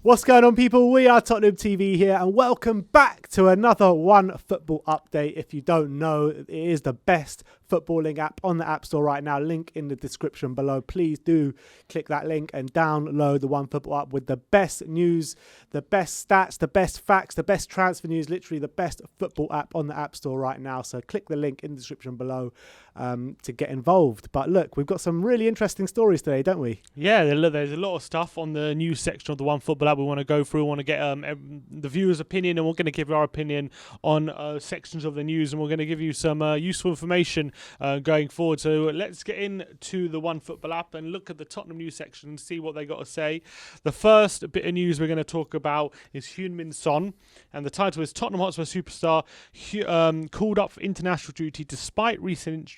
What's going on, people? We are Tottenham TV here, and welcome back to another OneFootball update. If you don't know, it is the best footballing app on the App Store right now. Link in the description below. Please do click that link and download the OneFootball app with the best news, the best stats, the best facts, the best transfer news, literally the best football app on the App Store right now. So click the link in the description below to get involved. But look, we've got some really interesting stories today, don't we? Yeah, there's a lot of stuff on the news section of the OneFootball app we want to go through. We want to get the viewer's opinion, and we're going to give our opinion on sections of the news, and we're going to give you some useful information going forward. So let's get into the OneFootball app and look at the Tottenham news section and see what they got to say. The first bit of news we're going to talk about is Heung-min Son, and the title is Tottenham Hotspur superstar called up for international duty despite recent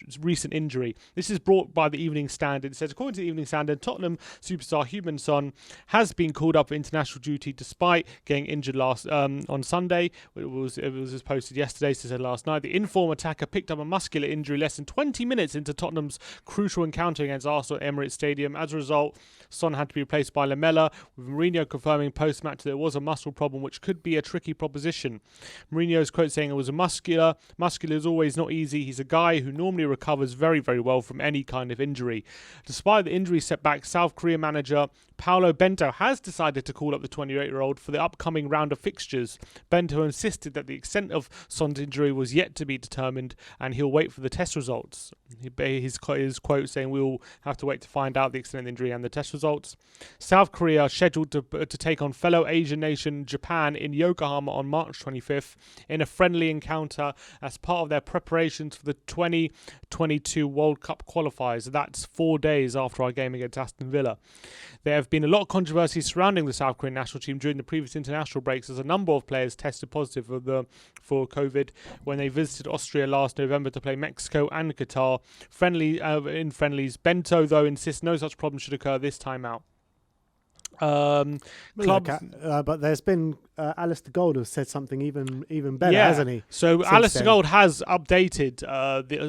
injury. This is brought by the Evening Standard. It says, according to the Evening Standard, Tottenham superstar Heung-min Son has been called up for international duty despite getting injured on Sunday. It was posted yesterday, so it said last night. The inform attacker picked up a muscular injury less than 20 minutes into Tottenham's crucial encounter against Arsenal at Emirates Stadium. As a result, Son had to be replaced by Lamela, with Mourinho confirming post-match that it was a muscle problem, which could be a tricky proposition. Mourinho's quote saying it was a muscular. Muscular is always not easy. He's a guy who normally recovers very, very well from any kind of injury. Despite the injury setback, South Korea manager Paulo Bento has decided to call up the 28-year-old for the upcoming round of fixtures. Bento insisted that the extent of Son's injury was yet to be determined, and he'll wait for the test results. His quote saying, "We'll have to wait to find out the extent of the injury and the test results." South Korea are scheduled to take on fellow Asian nation Japan in Yokohama on March 25th in a friendly encounter as part of their preparations for the 2022 World Cup qualifiers. That's 4 days after our game against Aston Villa. There have been a lot of controversy surrounding the South Korean national team during the previous international breaks, as a number of players tested positive for COVID when they visited Austria last November to play Mexico and Qatar in friendlies. Bento, though, insists no such problem should occur this time out. But there's been Alderweireld has said something even better, hasn't he? So Alderweireld has updated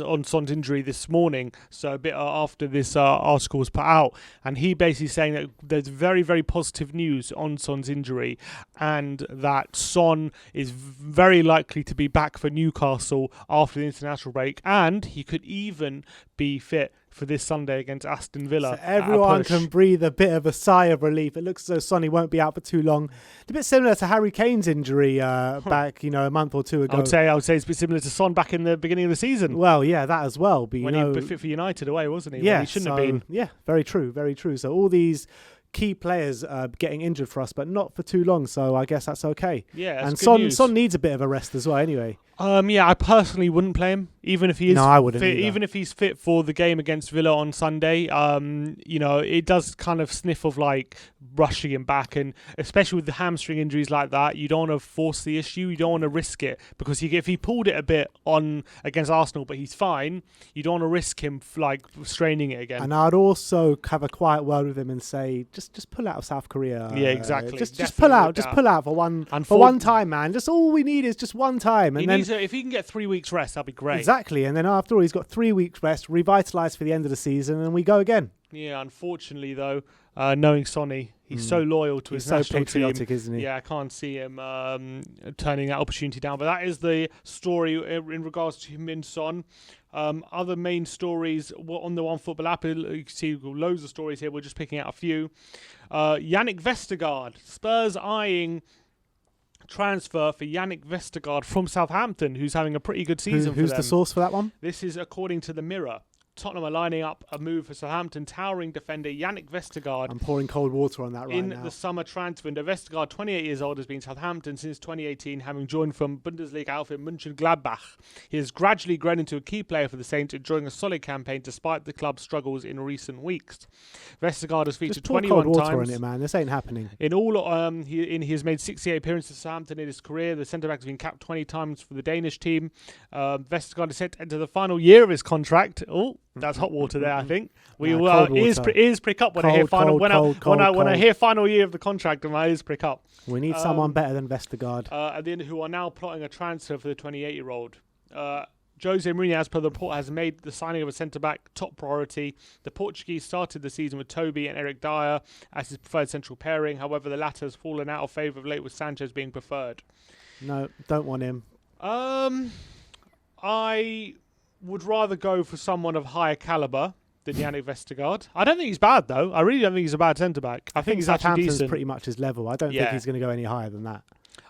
on Son's injury this morning, so a bit after this article was put out, and he basically saying that there's very, very positive news on Son's injury, and that Son is very likely to be back for Newcastle after the international break, and he could even be fit for this Sunday against Aston Villa. So everyone can breathe a bit of a sigh of relief. It looks as though Sonny won't be out for too long. It's a bit similar to Harry Kane's injury back, a month or two ago. I would say it's a bit similar to Son back in the beginning of the season. Well, yeah, that as well. But, when he was fit for United away, wasn't he? Yeah, he shouldn't have been. Yeah, very true, very true. So all these key players getting injured for us, but not for too long, so I guess that's okay. Yeah, and Son needs a bit of a rest as well anyway. I personally wouldn't play him, even if he is. No, I wouldn't fit, even if he's fit for the game against Villa on Sunday. It does kind of sniff of like rushing him back, and especially with the hamstring injuries like that, you don't want to force the issue. You don't want to risk it, because if he pulled it a bit on against Arsenal, but he's fine, you don't want to risk him like straining it again. And I'd also have a quiet word with him and say, just pull out of South Korea. Yeah, exactly. Just pull out. Just pull out for one time, man. Just all we need is just one time, and then. If he can get 3 weeks rest, that'd be great. Exactly, and then after all, he's got 3 weeks rest, revitalised for the end of the season, and we go again. Yeah, unfortunately though, knowing Sonny, he's so loyal to his national patriotic, team. Isn't he? Yeah, I can't see him turning that opportunity down. But that is the story in regards to Heung-min Son. Other main stories on the OneFootball app, you can see loads of stories here. We're just picking out a few. Yannick Vestergaard, Spurs eyeing transfer for Yannick Vestergaard from Southampton, who's having a pretty good season for them. Who's the source for that one? This is according to the Mirror. Tottenham are lining up a move for Southampton towering defender Yannick Vestergaard. I'm pouring cold water on that right now. In the summer transfer window, Vestergaard, 28 years old, has been Southampton since 2018, having joined from Bundesliga outfit Mönchengladbach. He has gradually grown into a key player for the Saints, enjoying a solid campaign despite the club's struggles in recent weeks. Vestergaard has featured 21 cold water times. On it, man. This ain't happening. In all, he has made 68 appearances for Southampton in his career. The centre-back has been capped 20 times for the Danish team. Vestergaard is set to enter the final year of his contract. Oh, that's hot water there, I think. Ears prick up when I hear final. When I hear final year of the contract, my ears prick up. We need someone better than Vestergaard. Who are now plotting a transfer for the 28-year-old. Jose Mourinho, as per the report, has made the signing of a centre-back top priority. The Portuguese started the season with Toby and Eric Dyer as his preferred central pairing. However, the latter has fallen out of favour of late, with Sanchez being preferred. No, don't want him. I would rather go for someone of higher calibre than Yannick Vestergaard. I don't think he's bad, though. I really don't think he's a bad centre-back. I think he's actually Southampton's decent. pretty much his level. I don't think he's going to go any higher than that.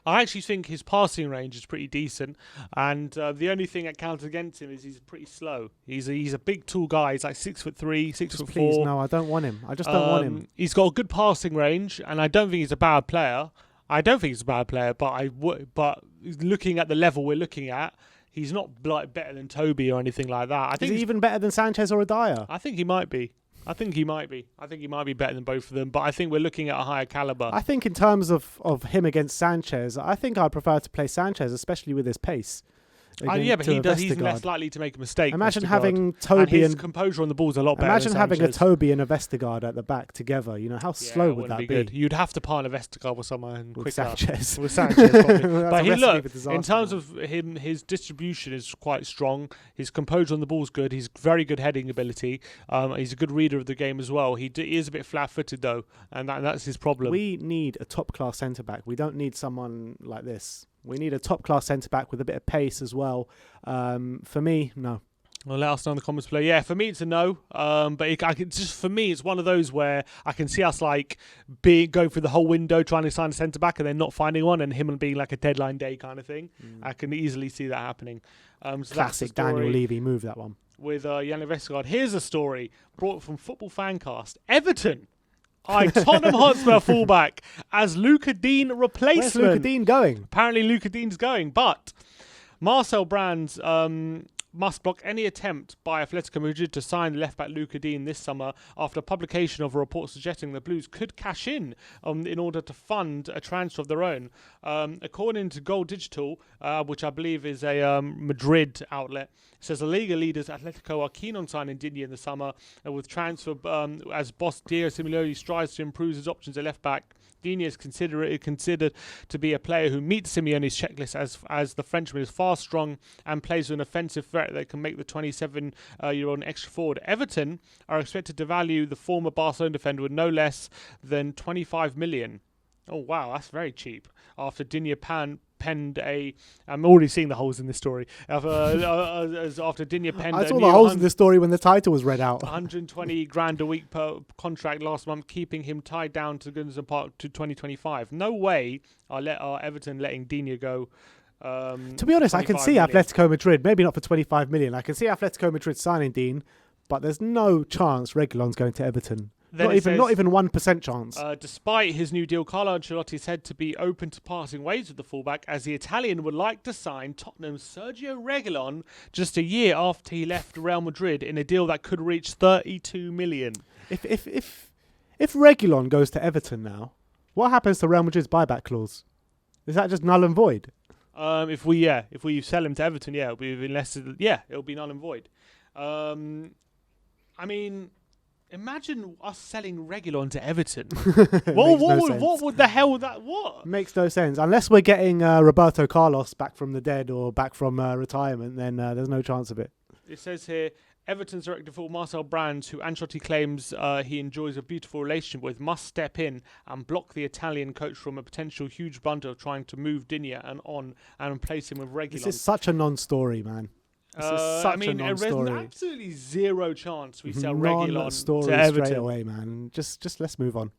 I actually think his passing range is pretty decent, and the only thing that counts against him is he's pretty slow. He's a big, tall guy. He's like 6'3", 6'4". Please, no, I don't want him. I just don't want him. He's got a good passing range, and I don't think he's a bad player. But looking at the level we're looking at, he's not like better than Toby or anything like that. I think he's even better than Sanchez or Dyer. I think he might be. I think he might be better than both of them, but I think we're looking at a higher calibre. I think in terms of him against Sanchez, I think I'd prefer to play Sanchez, especially with his pace. Yeah, but he's less likely to make a mistake. Imagine Vestergaard. having Toby and his composure on the ball is a lot better. Imagine than having a Sanchez. Toby and a Vestergaard at the back together. You know, how slow would that be? Good. You'd have to partner Vestergaard with someone quicker. Sanchez. With Sanchez, probably. But in disaster, terms of him, his distribution is quite strong. His composure on the ball is good. He's very good heading ability. He's a good reader of the game as well. He is a bit flat-footed though, and that's his problem. We need a top-class centre-back. We don't need someone like this. We need a top-class centre-back with a bit of pace as well. For me, no. Well, let us know in the comments below. Yeah, for me, it's a no. But for me, it's one of those where I can see us going through the whole window trying to sign a centre-back and then not finding one, and him being like a deadline day kind of thing. I can easily see that happening. So classic Daniel Levy move, that one. With Yannick Vestergaard. Here's a story brought from Football Fancast. Everton eyed Tottenham Hotspur fullback as Luca Dean replacement. Where's Luca Dean going? Apparently Luca Dean's going, but Marcel Brands must block any attempt by Atletico Madrid to sign left-back Luca Dean this summer after publication of a report suggesting the Blues could cash in order to fund a transfer of their own. According to Goal Digital, which I believe is a Madrid outlet, it says the Liga leaders Atletico are keen on signing Digne in the summer, with transfer as boss Diego Simeone strives to improve his options at left-back. Digne is considered to be a player who meets Simeone's checklist as the Frenchman is fast, strong, and plays with an offensive threat that can make the 27-year-old an extra forward. Everton are expected to value the former Barcelona defender with no less than 25 million. Oh wow, that's very cheap. After Digne penned a... I'm already seeing the holes in this story. After Digne penned I saw the holes in this story when the title was read out. 120 grand a week per contract last month, keeping him tied down to Goodison Park to 2025. No way are Everton letting Digne go. To be honest, I can see Atletico Madrid, maybe not for 25 million. I can see Atletico Madrid signing Dean, but there's no chance Reguilon's going to Everton. Not even 1% chance. Despite his new deal, Carlo Ancelotti said to be open to parting ways with the fullback, as the Italian would like to sign Tottenham's Sergio Reguilon just a year after he left Real Madrid in a deal that could reach 32 million. If Reguilon goes to Everton now, what happens to Real Madrid's buyback clause? Is that just null and void? If we sell him to Everton, it'll be it'll be null and void. I mean, imagine us selling Reguilon to Everton. What would the hell would that? What makes no sense unless we're getting Roberto Carlos back from the dead or back from retirement. Then there's no chance of it. It says here, Everton's director for Marcel Brands, who Ancelotti claims he enjoys a beautiful relationship with, must step in and block the Italian coach from a potential huge blunder of trying to move Digne and replace him with Reguilon. This is such a non-story, man. There's absolutely zero chance we sell Reguilon to Everton. Straight away, man. Just let's move on.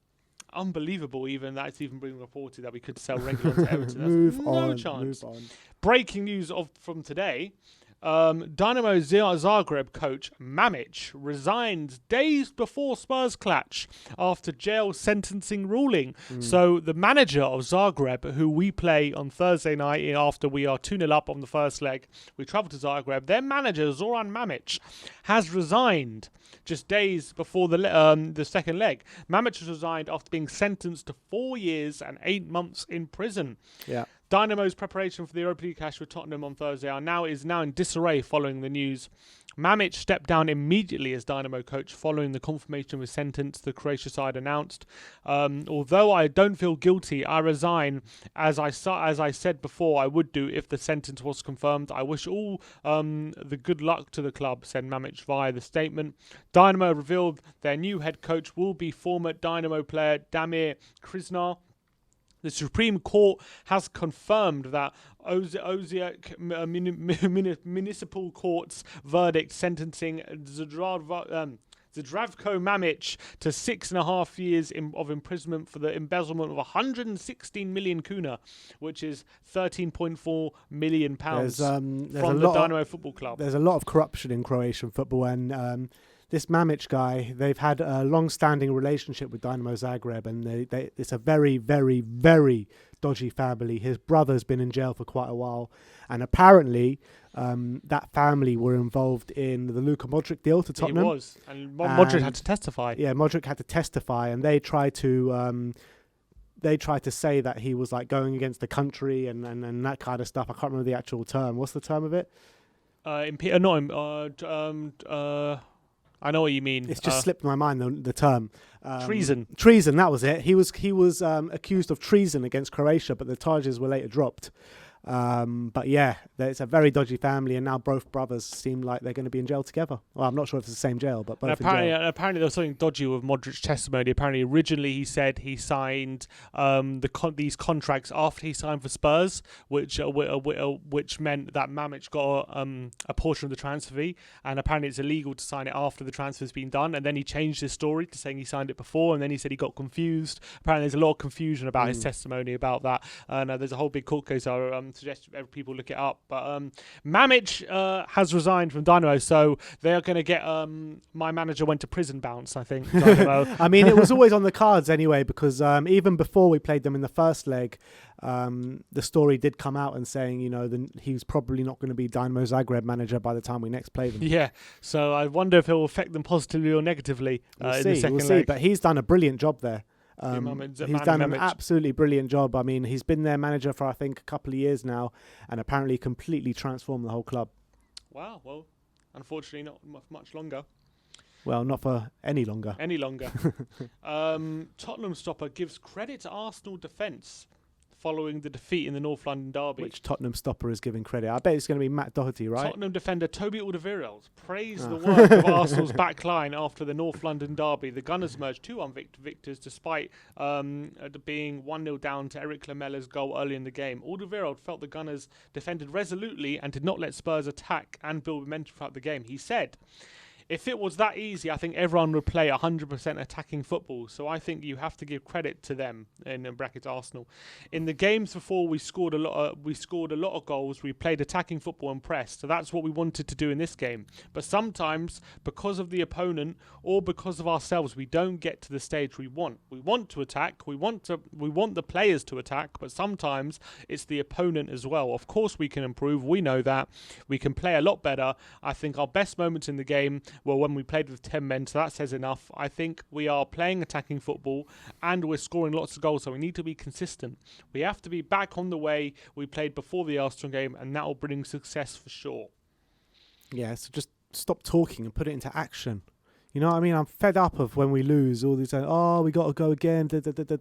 Unbelievable, even that's even being reported that we could sell Reguilon to Everton. No chance. Move on. Breaking news from today. Dynamo Zagreb coach Mamic resigned days before Spurs clash after jail sentencing ruling. So the manager of Zagreb, who we play on Thursday night after we are 2-0 up on the first leg, we travel to Zagreb. Their manager, Zoran Mamic, has resigned just days before the second leg. Mamic has resigned after being sentenced to 4 years and 8 months in prison. Yeah. Dynamo's preparation for the Europa League clash with Tottenham on Thursday is now in disarray following the news, Mamic stepped down immediately as Dynamo coach following the confirmation of his sentence, the Croatia side announced. Although I don't feel guilty, I resign, as I said before I would do if the sentence was confirmed. I wish all the good luck to the club, said Mamic via the statement. Dynamo revealed their new head coach will be former Dynamo player Damir Kriznar. The Supreme Court has confirmed that Osijek Municipal Court's verdict sentencing Zdravko Mamic to 6.5 years of imprisonment for the embezzlement of 116 million kuna, which is 13.4 million pounds from the Dynamo Football Club. There's a lot of corruption in Croatian football, and this Mamic guy, they've had a long-standing relationship with Dynamo Zagreb, and it's a very, very, very dodgy family. His brother's been in jail for quite a while, and apparently that family were involved in the Luka Modric deal to Tottenham. He was, and Modric had to testify. Yeah, Modric had to testify, and they tried to say that he was like going against the country and that kind of stuff. I can't remember the actual term. What's the term of it? I know what you mean. It's just slipped my mind, the term. Treason. Treason, that was it. He was accused of treason against Croatia, but the charges were later dropped. But yeah, it's a very dodgy family, and now both brothers seem like they're going to be in jail together. Well, I'm not sure if it's the same jail, but both in jail. Apparently there was something dodgy with Modric's testimony. Apparently, originally he said he signed these contracts after he signed for Spurs, which meant that Mamic got a portion of the transfer fee, and apparently it's illegal to sign it after the transfer's been done. And then he changed his story to saying he signed it before, and then he said he got confused. Apparently there's a lot of confusion about his testimony about that, and there's a whole big court case. I suggest people look it up. But Mamic has resigned from Dynamo, so they're going to get my manager went to prison bounce, I think. Dynamo. I mean, it was always on the cards anyway, because even before we played them in the first leg, the story did come out and saying, he's probably not going to be Dynamo Zagreb manager by the time we next play them. Yeah, so I wonder if it will affect them positively or negatively in the second leg. We'll see, but he's done a brilliant job there. He's done an absolutely brilliant job. I mean, he's been their manager for, I think, a couple of years now, and apparently completely transformed the whole club. Wow, well, unfortunately not much longer. Well, not for any longer. Tottenham stopper gives credit to Arsenal defence following the defeat in the North London derby. Which Tottenham stopper is giving credit? I bet it's going to be Matt Doherty, right? Tottenham defender Toby Alderweireld praised the work of Arsenal's back line after the North London derby. The Gunners emerged 2-1 victors despite being 1-0 down to Eric Lamella's goal early in the game. Alderweireld felt the Gunners defended resolutely and did not let Spurs attack and build momentum throughout the game. He said, if it was that easy, I think everyone would play 100% attacking football. So I think you have to give credit to them, in brackets Arsenal. In the games before, we scored a lot of goals. We played attacking football and pressed. So that's what we wanted to do in this game. But sometimes, because of the opponent or because of ourselves, we don't get to the stage we want. We want to attack. We want the players to attack. But sometimes it's the opponent as well. Of course, we can improve. We know that we can play a lot better. I think our best moments in the game well, when we played with 10 men, so that says enough. I think we are playing attacking football and we're scoring lots of goals, so we need to be consistent. We have to be back on the way we played before the Arsenal game, and that will bring success for sure. Yeah, so just stop talking and put it into action. You know what I mean? I'm fed up of when we lose, all these, we got to go again.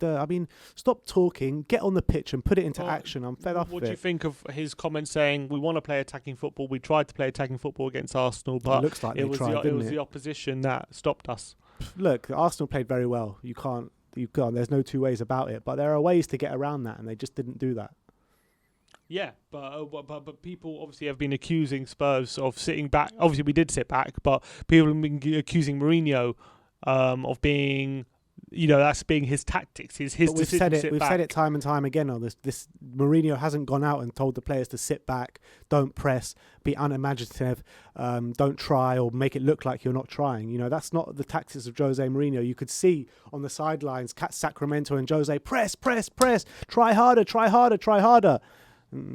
I mean, stop talking, get on the pitch and put it into action. I'm fed up of it. What do you think of his comment saying, we want to play attacking football? We tried to play attacking football against Arsenal, but it looks like it was the opposition that stopped us. Look, Arsenal played very well. You can't. There's no two ways about it. But there are ways to get around that, and they just didn't do that. Yeah, but people obviously have been accusing Spurs of sitting back. Obviously, we did sit back, but people have been accusing Mourinho of being, that's being his tactics. His decision to sit back. We've said it time and time again on this. Mourinho hasn't gone out and told the players to sit back, don't press, be unimaginative, don't try or make it look like you're not trying. That's not the tactics of Jose Mourinho. You could see on the sidelines, Sacramento and Jose, press, try harder.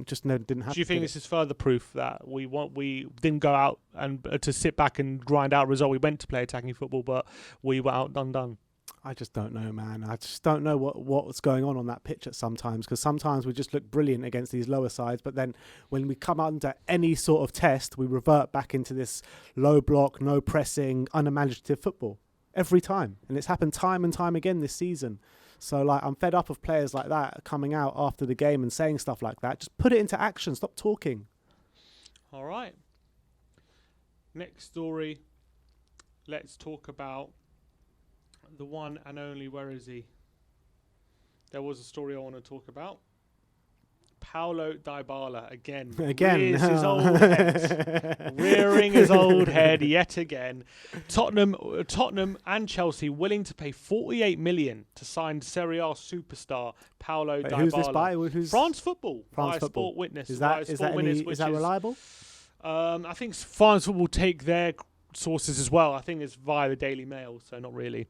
Just didn't happen. Do you think this is further proof that we didn't go out and to sit back and grind out a result? We went to play attacking football, but we were outdone. I just don't know, man. I just don't know what's going on that pitch at sometimes, because sometimes we just look brilliant against these lower sides, but then when we come under any sort of test, we revert back into this low block, no pressing, unimaginative football every time. And it's happened time and time again this season. So, like, I'm fed up of players like that coming out after the game and saying stuff like that. Just put it into action. Stop talking. All right. Next story. Let's talk about the one and only, where is he? There was a story I want to talk about. Paulo Dybala again. Rears his old head. Rearing his old head yet again. Tottenham and Chelsea willing to pay 48 million to sign Serie A superstar Paulo Dybala. Who's this by? France Football. France Football. Sport Witness. Is that reliable? I think France Football take their sources as well. I think it's via the Daily Mail, so not really.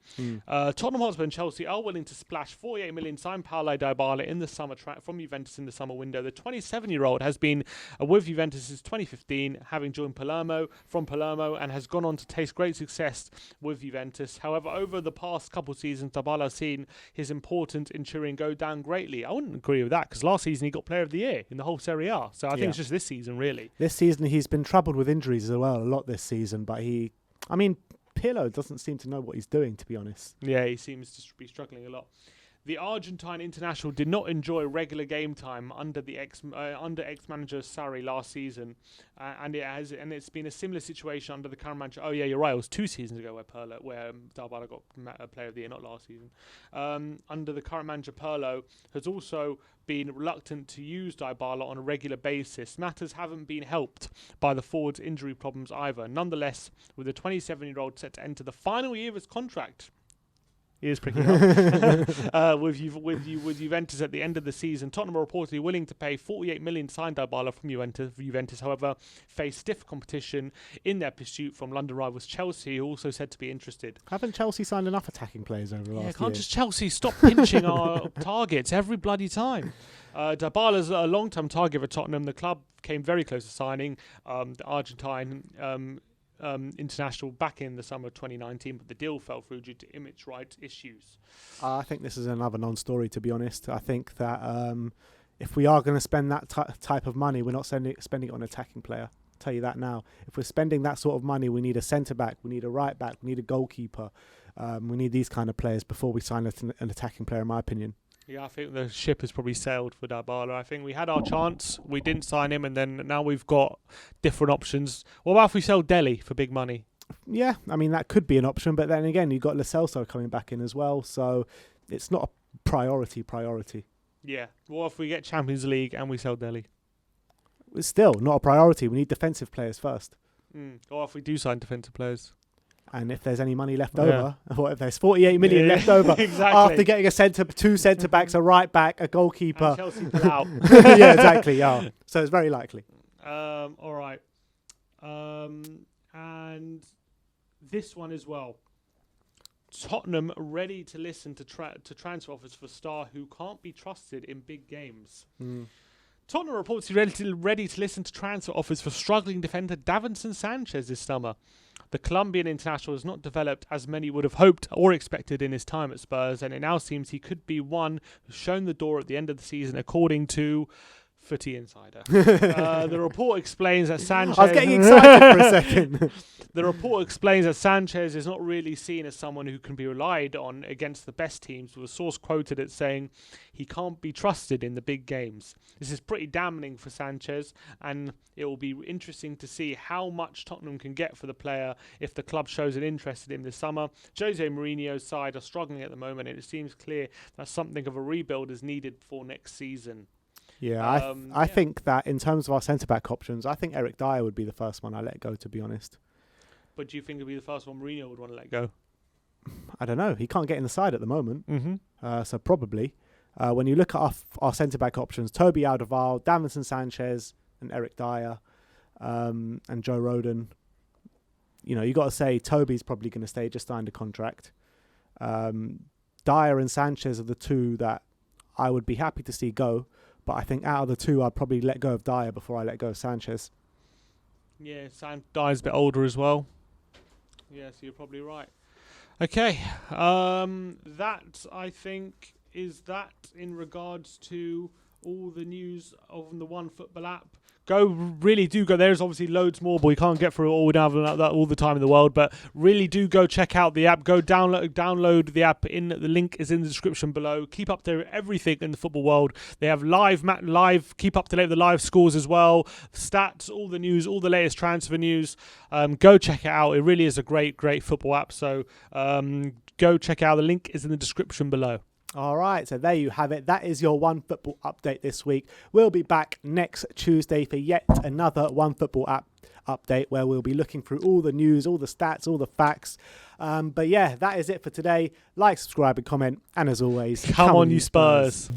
Tottenham Hotspur and Chelsea are willing to splash 48 million, sign Paulo Dybala in the summer from Juventus in the summer window. The 27-year-old has been with Juventus since 2015, having joined Palermo and has gone on to taste great success with Juventus. However, over the past couple of seasons, Dybala has seen his importance in Turin go down greatly. I wouldn't agree with that, because last season he got Player of the Year in the whole Serie A. So I think it's just this season, really. This season he's been troubled with injuries as well, a lot this season, but Pirlo doesn't seem to know what he's doing, to be honest. Yeah, he seems to be struggling a lot. The Argentine international did not enjoy regular game time under ex-manager Sarri last season, and it's been a similar situation under the current manager. Oh yeah, you're right. It was 2 seasons ago where Dybala got Player of the Year, not last season. Under the current manager, Pirlo has also been reluctant to use Dybala on a regular basis. Matters haven't been helped by the forward's injury problems either. Nonetheless, with the 27-year-old set to enter the final year of his contract. He is pretty young. With Juventus at the end of the season, Tottenham are reportedly willing to pay 48 million to sign Dybala from Juventus, however, face stiff competition in their pursuit from London rivals Chelsea, who also said to be interested. Haven't Chelsea signed enough attacking players over the last year? Can't just Chelsea stop pinching our targets every bloody time? Dybala's a long-term target for Tottenham. The club came very close to signing the Argentine international back in the summer of 2019, but the deal fell through due to image rights issues. I think this is another non-story, to be honest. I think that if we are going to spend that type of money, we're not spending it on an attacking player. I'll tell you that now. If we're spending that sort of money, we need a centre-back, we need a right-back, we need a goalkeeper. We need these kind of players before we sign an attacking player, in my opinion. Yeah, I think the ship has probably sailed for Dybala. I think we had our chance. We didn't sign him, and then now we've got different options. What about if we sell Dele for big money? Yeah, I mean, that could be an option, but then again, you've got Lo Celso coming back in as well, so it's not a priority. Yeah. What if we get Champions League and we sell Dele? It's still not a priority. We need defensive players first. Or if we do sign defensive players. And if there's any money left over, what if there's 48 million left over exactly. after getting two centre-backs, a right-back, a goalkeeper. And Chelsea pull out. Yeah, exactly. Yeah. So it's very likely. All right. And this one as well. Tottenham ready to listen to transfer offers for star who can't be trusted in big games. Tottenham are reportedly ready to listen to transfer offers for struggling defender Davinson Sanchez this summer. The Colombian international has not developed as many would have hoped or expected in his time at Spurs, and it now seems he could be one who's shown the door at the end of the season, according to Footy Insider. The report explains that Sanchez... I was getting excited for a second. The report explains that Sanchez is not really seen as someone who can be relied on against the best teams, with a source quoted as saying he can't be trusted in the big games. This is pretty damning for Sanchez, and it will be interesting to see how much Tottenham can get for the player if the club shows an interest in him this summer. Jose Mourinho's side are struggling at the moment, and it seems clear that something of a rebuild is needed for next season. Yeah, I think that in terms of our centre-back options, I think Eric Dyer would be the first one I let go, to be honest. But do you think it would be the first one Mourinho would want to let go? I don't know. He can't get in the side at the moment. So probably. When you look at our centre-back options, Toby Alderweireld, Davinson Sanchez and Eric Dyer and Joe Rodon, you got to say Toby's probably going to stay, just signed a contract. Dyer and Sanchez are the two that I would be happy to see go. But I think out of the two, I'd probably let go of Dyer before I let go of Sanchez. Yeah, Dyer's a bit older as well. Yeah, so you're probably right. Okay, that I think is that in regards to all the news of the OneFootball app. Really do go. There's obviously loads more, but we can't get through it all. We don't have that all the time in the world, but really do go check out the app. Go download the app. The link is in the description below. Keep up to everything in the football world. They have live, keep up to date with the live scores as well, stats, all the news, all the latest transfer news. Go check it out. It really is a great football app. So go check it out. The link is in the description below. All right, so there you have it. That is your OneFootball update this week. We'll be back next Tuesday for yet another OneFootball app update where we'll be looking through all the news, all the stats, all the facts. But yeah, that is it for today. Like, subscribe and comment. And as always, come on you Spurs.